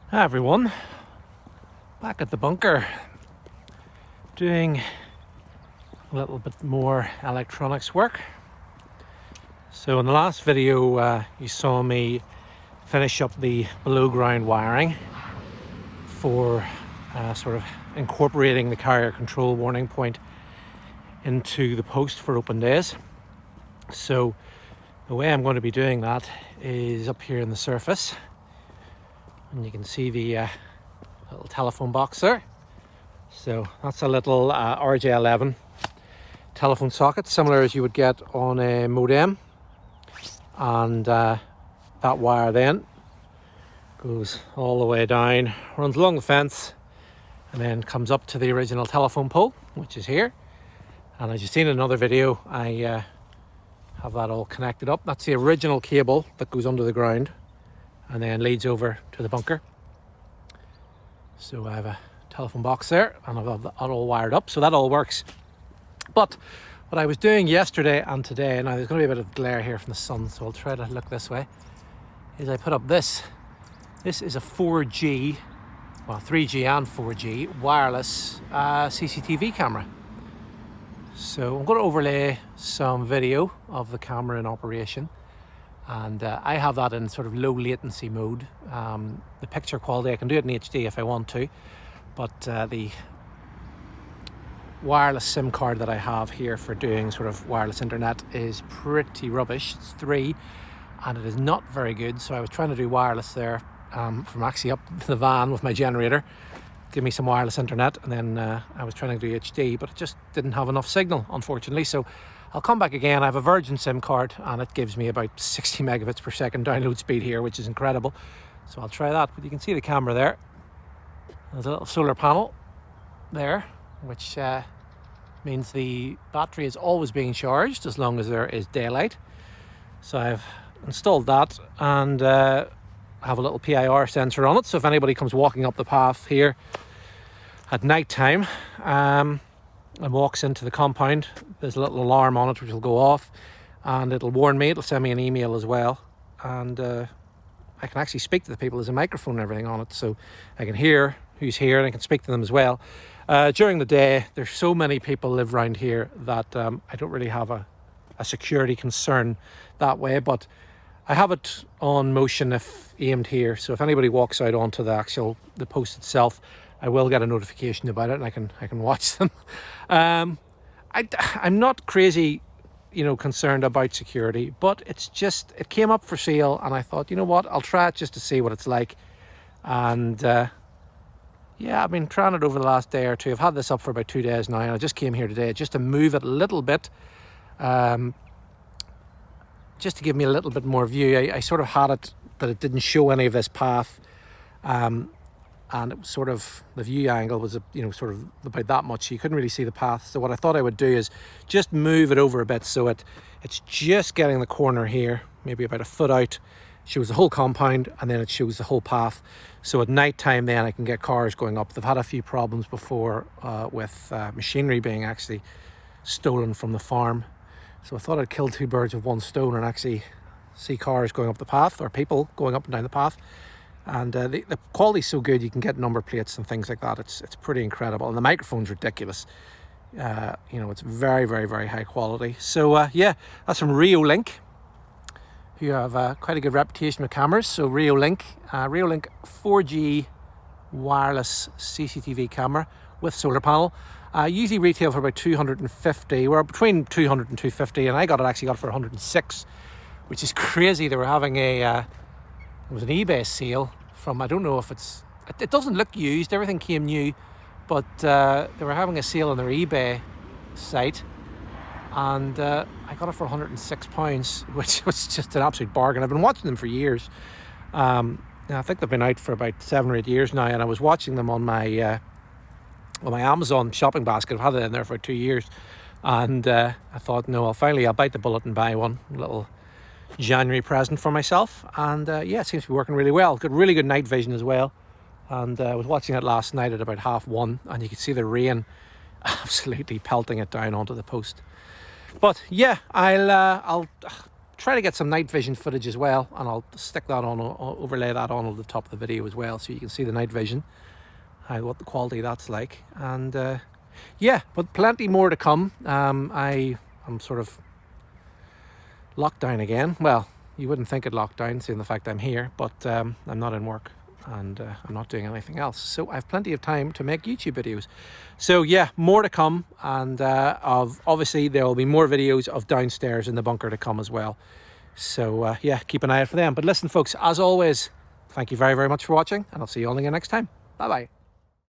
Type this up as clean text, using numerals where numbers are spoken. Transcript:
Hi everyone, back at the bunker doing a little bit more electronics work. So in the last video you saw me finish up the below ground wiring for sort of incorporating the carrier control warning point into the post for open days. So the way I'm going to be doing that is up here in the surface, and you can see the little telephone box there. So that's a little RJ11 telephone socket, similar as you would get on a modem, and that wire then goes all the way down, runs along the fence, and then comes up to the original telephone pole, which is here. And as you've seen in another video, I have that all connected up. That's the original cable that goes under the ground and then leads over to the bunker. So I have a telephone box there, and I've got that all wired up, so that all works. But what I was doing yesterday and today, now there's going to be a bit of glare here from the sun, so I'll try to look this way, is I put up this. This is a 4G, well 3G and 4G wireless CCTV camera. So I'm going to overlay some video of the camera in operation, and I have that in sort of low latency mode. The picture quality, I can do it in HD if I want to, but the wireless SIM card that I have here for doing sort of wireless internet is pretty rubbish. It's 3 and it is not very good, so I was trying to do wireless there from actually up the van with my generator, give me some wireless internet, and then I was trying to do HD, but it just didn't have enough signal, unfortunately. So I'll come back again. I have a Virgin SIM card and it gives me about 60 megabits per second download speed here, which is incredible. So I'll try that. But you can see the camera there. There's a little solar panel there, which means the battery is always being charged as long as there is daylight. So I've installed that, and I have a little PIR sensor on it. So if anybody comes walking up the path here at night time and walks into the compound, there's a little alarm on it which will go off, and it'll warn me. It'll send me an email as well, and I can actually speak to the people. There's a microphone and everything on it, so I can hear who's here and I can speak to them as well. During the day, there's so many people live around here that I don't really have a security concern that way, but I have it on motion if aimed here, so if anybody walks out onto the post itself, I will get a notification about it, and I can watch them. I'm not crazy, concerned about security, but it came up for sale, and I thought, you know what, I'll try it just to see what it's like. And yeah, I've been trying it over the last day or two. I've had this up for about 2 days now, and I just came here today just to move it a little bit, just to give me a little bit more view. I sort of had it that it didn't show any of this path, and it was sort of, the view angle was sort of about that much, so you couldn't really see the path. So what I thought I would do is just move it over a bit, so it's just getting the corner here, maybe about a foot out, shows the whole compound, and then it shows the whole path. So at night time then I can get cars going up. They've had a few problems before with machinery being actually stolen from the farm. So I thought I'd kill two birds with one stone and actually see cars going up the path, or people going up and down the path. And the quality's so good, you can get number plates and things like that. It's pretty incredible, and the microphone's ridiculous. It's very, very, very high quality. So yeah, that's from Reolink, who have quite a good reputation with cameras. So Reolink 4G wireless CCTV camera with solar panel. Usually retail for about 250. We're between 200 and 250, and I got it for 106, which is crazy. They were having it was an eBay sale from, I don't know if it doesn't look used, everything came new, but they were having a sale on their eBay site, and I got it for £106, which was just an absolute bargain. I've been watching them for years. I think they've been out for about 7 or 8 years now, and I was watching them on my Amazon shopping basket. I've had it in there for 2 years, and I thought, no, I'll bite the bullet and buy one, a little January present for myself. And yeah, it seems to be working really well. Got really good night vision as well, and I was watching it last night at about 1:30, and you could see the rain absolutely pelting it down onto the post. But yeah, I'll try to get some night vision footage as well, and I'll stick that on, I'll overlay that on the top of the video as well, so you can see the night vision, what the quality that's like. And yeah, but plenty more to come. I am sort of locked down again. Well, you wouldn't think it locked down seeing the fact I'm here, but I'm not in work, and I'm not doing anything else, so I have plenty of time to make YouTube videos. So yeah, more to come, and obviously there will be more videos of downstairs in the bunker to come as well. So yeah, keep an eye out for them. But listen folks, as always, thank you very, very much for watching, and I'll see you all again next time. Bye bye.